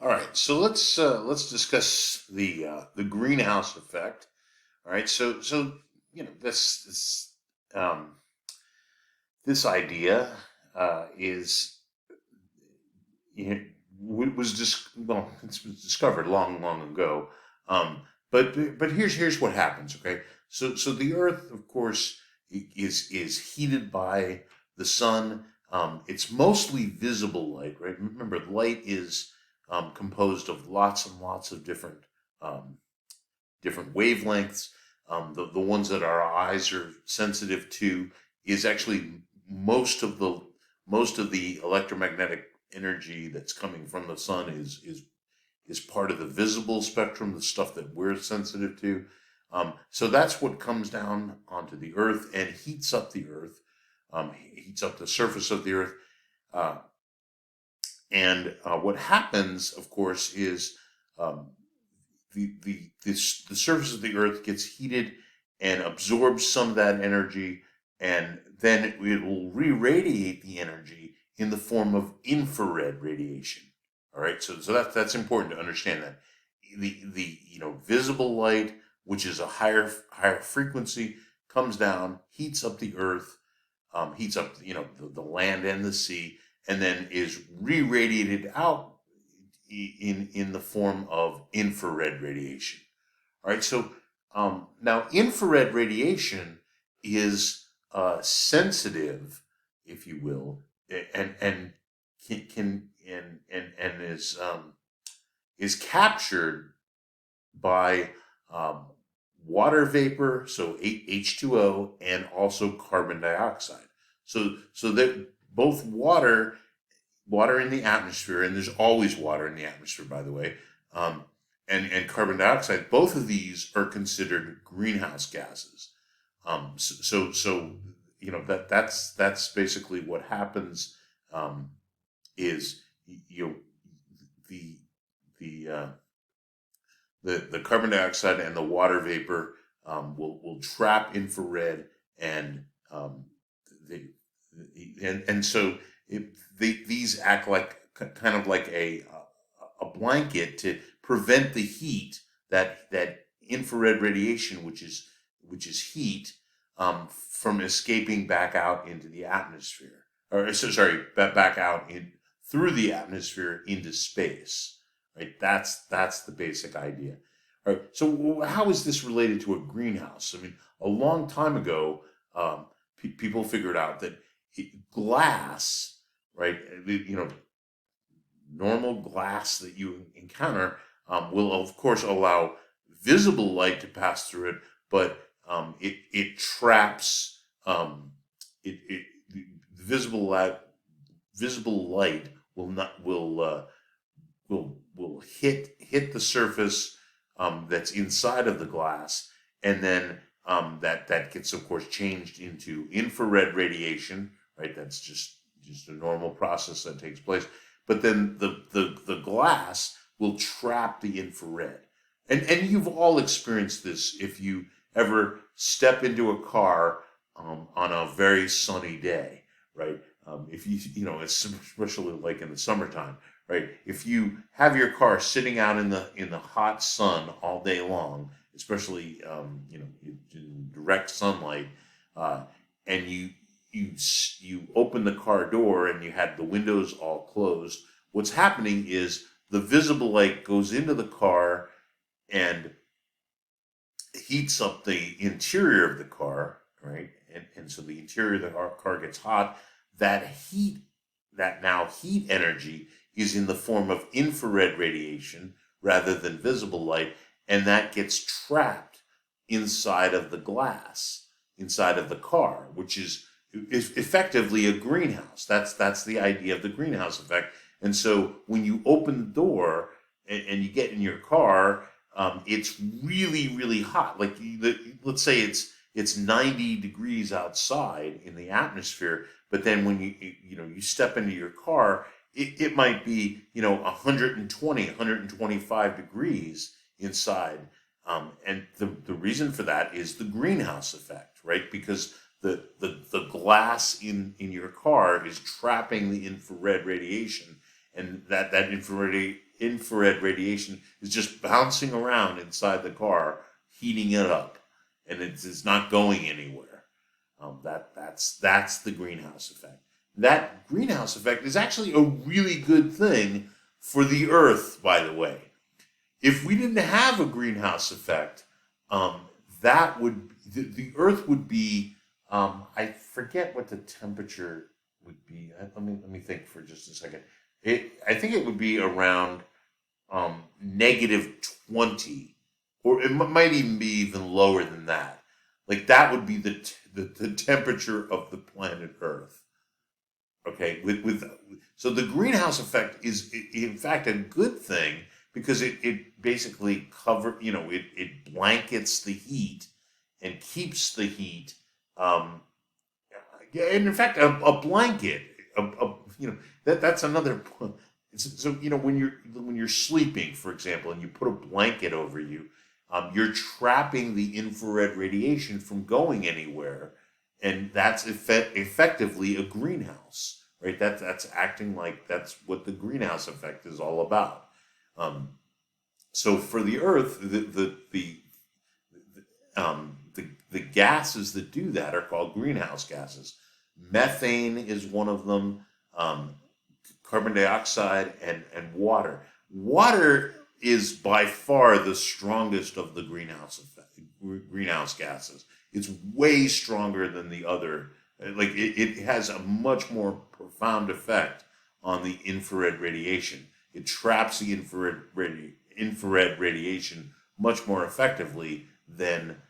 All right, so let's discuss the greenhouse effect. All right, so um, this idea is you know, was just well, it was discovered long ago. Um, but here's what happens. Okay, so the Earth, of course, is heated by the sun. It's mostly visible light, right? Remember, light is composed of lots and lots of um, different wavelengths. The ones that our eyes are sensitive to is actually most of the most of the electromagnetic energy that's coming from the sun is part of the visible spectrum, the stuff that we're sensitive to. So that's what comes down onto the Earth and heats up the Earth, heats up the surface of the Earth. Uh, and what happens, of course, is um, the surface of the Earth gets heated and absorbs some of that energy, and then it will re-radiate the energy in the form of infrared radiation. All right, so that's important to understand that the visible light, which is a higher frequency, comes down, heats up the Earth, heats up the land and the sea, and then is re-radiated out in the form of infrared radiation. All right, so now infrared radiation is sensitive, if you will, and can and is captured by um, water vapor, so H2O, and also carbon dioxide. So that both water in the atmosphere, and there's always water in the atmosphere, by the way, um, and carbon dioxide. Both of these are considered greenhouse gases. So that's basically what happens. Um, is you know, the the uh, the carbon dioxide and the water vapor will trap infrared and they, and so these act like kind of like a blanket to prevent the heat that infrared radiation, which is heat, from escaping back out into the atmosphere, or sorry, back out in through the atmosphere into space. Right, that's the basic idea. All right, so how is this related to a greenhouse? I mean, a long time ago, people figured out that glass, right? Normal glass that you encounter will, of course, allow visible light to pass through it, but it traps it visible light will hit the surface that's inside of the glass, and then that gets, of course, changed into infrared radiation. Right, that's just a normal process that takes place. But then the glass will trap the infrared, and you've all experienced this if you ever step into a car on a very sunny day, right? If especially like in the summertime, right? If you have your car sitting out in the hot sun all day long, especially in direct sunlight, uh, and you open the car door and you had the windows all closed, what's happening is the visible light goes into the car and heats up the interior of the car, right? And so the interior of the car gets hot. That heat, that now heat energy, is in the form of infrared radiation rather than visible light, and that gets trapped inside of the glass, inside of the car, which is effectively a greenhouse. That's the idea of the greenhouse effect. And so when you open the door and you get in your car, it's really hot. Like let's say it's 90 degrees outside in the atmosphere, but then when you step into your car, it might be 120, 125 degrees inside. And the reason for that is the greenhouse effect, right? Because the glass in your car is trapping the infrared radiation, and that infrared radiation is just bouncing around inside the car, heating it up, and it's not going anywhere. That's the greenhouse effect. That greenhouse effect is actually a really good thing for the Earth, by the way. If we didn't have a greenhouse effect, that would the Earth would be. I forget what the temperature would be. Let me think for just a second. I think it would be around -20, or it might even be even lower than that. Like that would be the temperature of the planet Earth. Okay, so the greenhouse effect is in fact a good thing because it basically it blankets the heat and keeps the heat. Yeah, and in fact, a blanket, that's another. So when you're sleeping, for example, and you put a blanket over you, you're trapping the infrared radiation from going anywhere, and that's effectively a greenhouse, right? That's acting like that's what the greenhouse effect is all about. So for the Earth, the gases that do that are called greenhouse gases. Methane is one of them. Carbon dioxide and water. Water is by far the strongest of the greenhouse gases. It's way stronger than the other. Like it has a much more profound effect on the infrared radiation. It traps the infrared radiation much more effectively than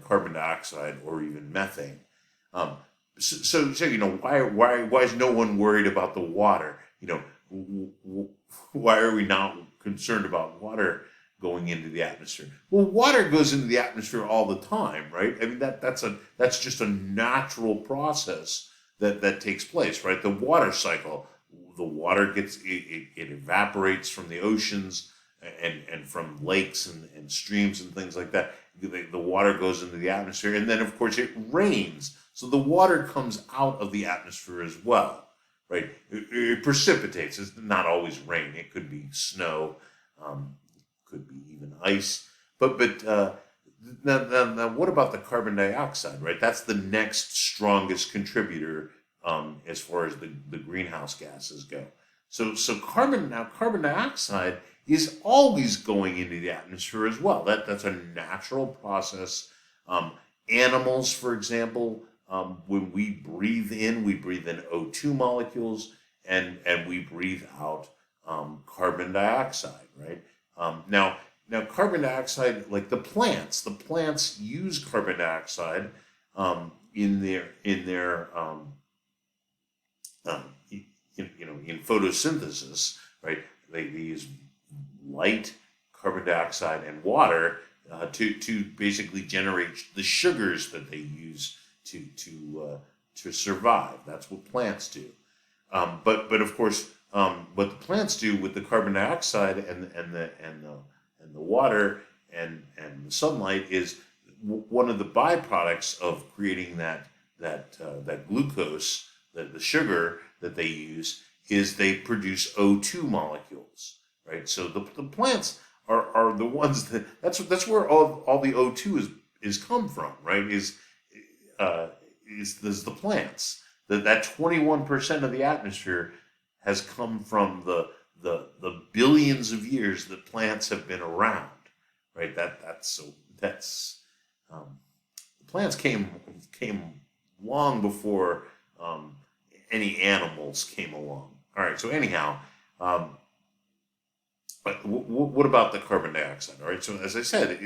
carbon dioxide or even methane. So why is no one worried about the water? Why are we not concerned about water going into the atmosphere? Well, water goes into the atmosphere all the time, right? I mean that's just a natural process that takes place, right? The water cycle, the water it evaporates from the oceans and from lakes and streams and things like that. The water goes into the atmosphere, and then of course it rains. So the water comes out of the atmosphere as well, right? It precipitates. It's not always rain. It could be snow, could be even ice. But now, what about the carbon dioxide, right? That's the next strongest contributor as far as the greenhouse gases go. So carbon dioxide is always going into the atmosphere as well. That's a natural process. Animals, for example, when we breathe in O2 molecules, and we breathe out carbon dioxide, right? Now carbon dioxide, like the plants use carbon dioxide in photosynthesis, right? They use light, carbon dioxide, and water to basically generate the sugars that they use to survive. That's what plants do. But of course, what the plants do with the carbon dioxide and the water and the sunlight is one of the byproducts of creating that glucose, the sugar that they use, is they produce O2 molecules, right? So the plants are the ones that's where all the O2 is come from, right? Is the plants. That 21% of the atmosphere has come from the billions of years that plants have been around, right? The plants came long before any animals came along. All right. So anyhow, but what about the carbon dioxide? All right. So as I said,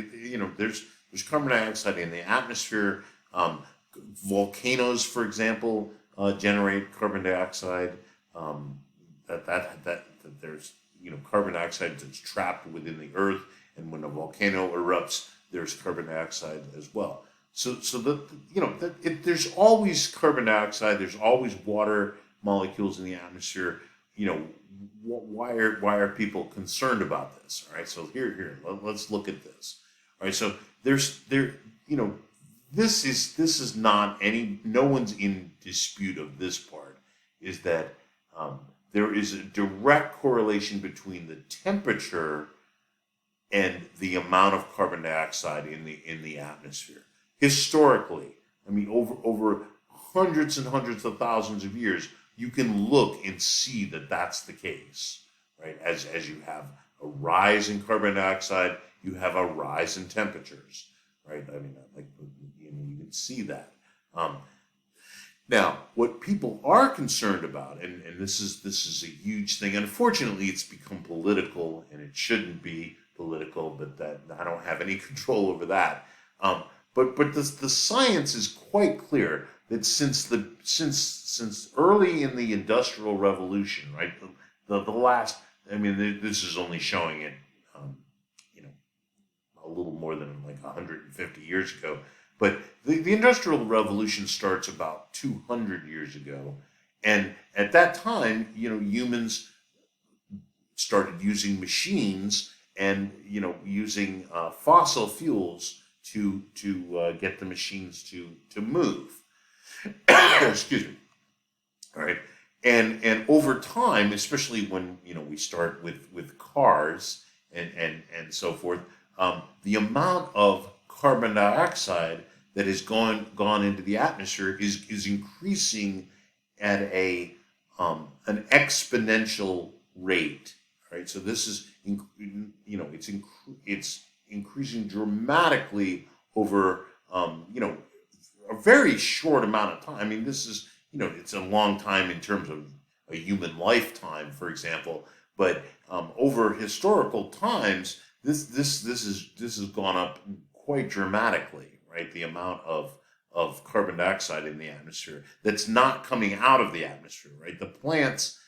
there's carbon dioxide in the atmosphere. Volcanoes, for example, generate carbon dioxide. That there's carbon dioxide that's trapped within the earth, and when a volcano erupts, there's carbon dioxide as well. So there's always carbon dioxide. There's always water molecules in the atmosphere. Why are people concerned about this? All right. So here, let's look at this. All right. So this is not no one's in dispute of this part, is that there is a direct correlation between the temperature and the amount of carbon dioxide in the atmosphere. Historically, I mean, over hundreds and hundreds of thousands of years, you can look and see that that's the case, right? As you have a rise in carbon dioxide, you have a rise in temperatures, right? I mean, like, you can see that. Now, what people are concerned about, and this is a huge thing. Unfortunately, it's become political, and it shouldn't be political, but that I don't have any control over that. But the science is quite clear that since early in the Industrial Revolution, right, the last, I mean, this is only showing it, a little more than like 150 years ago. But the Industrial Revolution starts about 200 years ago. And at that time, humans started using machines and, using fossil fuels to get the machines to move. Excuse me. All right. And over time, especially when, we start with cars and so forth, the amount of carbon dioxide that has gone into the atmosphere is increasing at an exponential rate. Right, so this is it's increasing dramatically over a very short amount of time. I mean, this is it's a long time in terms of a human lifetime, for example, but over historical times, this has gone up quite dramatically, right? The amount of carbon dioxide in the atmosphere that's not coming out of the atmosphere, right? The plants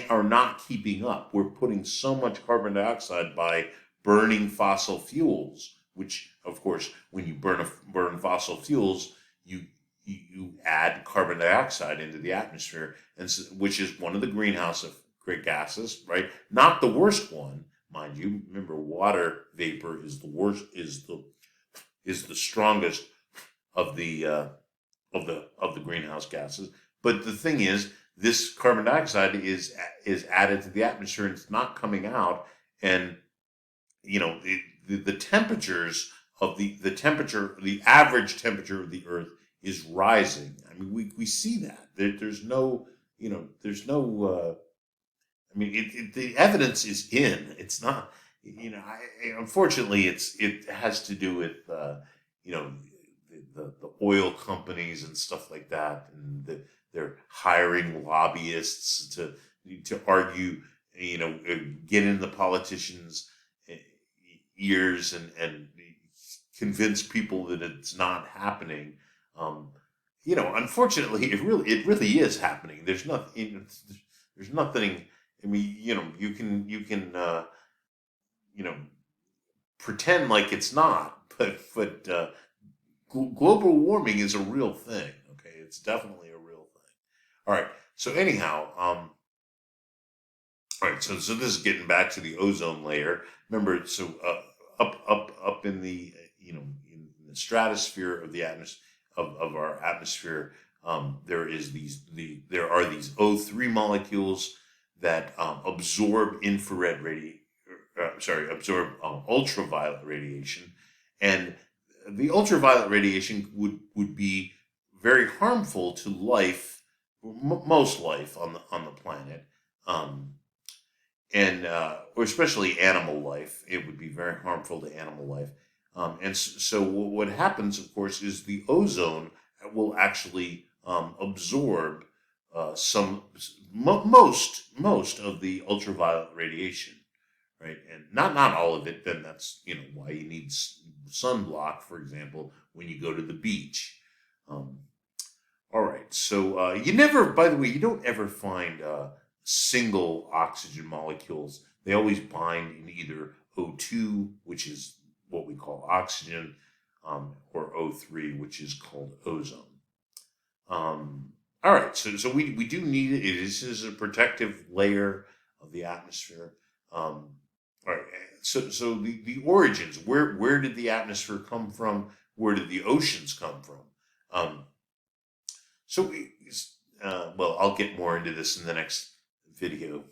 are not keeping up. We're putting so much carbon dioxide by burning fossil fuels, which, of course, when you burn fossil fuels, you add carbon dioxide into the atmosphere, and so, which is one of the greenhouse gases, right? Not the worst one, mind you. Remember, water vapor is the worst, is the strongest of the greenhouse gases. But the thing is, this carbon dioxide is added to the atmosphere, and it's not coming out. And the temperatures of the average temperature of the Earth is rising. I mean, we see that. There's no. I mean, the evidence is in. It's not. Unfortunately, it has to do with the oil companies and stuff like that, and they're hiring lobbyists to argue, get in the politicians' ears and convince people that it's not happening. Unfortunately, it really is happening. There's nothing. I mean, you can pretend like it's not, but global warming is a real thing. Okay, it's definitely a real thing. All right. So anyhow, all right. So this is getting back to the ozone layer. Remember, so up in the in the stratosphere of the atmosphere of our atmosphere, there are these O3 molecules that absorb ultraviolet radiation, and the ultraviolet radiation would be very harmful to life, most life on the planet, or especially animal life. It would be very harmful to animal life. And so what happens, of course, is the ozone will actually absorb most of the ultraviolet radiation, right? And not all of it. Then that's why you need sunblock, for example, when you go to the beach. All right. So by the way, you don't ever find single oxygen molecules. They always bind in either O2, which is what we call oxygen, or O3, which is called ozone. All right, so we do need it. This is a protective layer of the atmosphere. All right, so the origins. Where did the atmosphere come from? Where did the oceans come from? Well, I'll get more into this in the next video.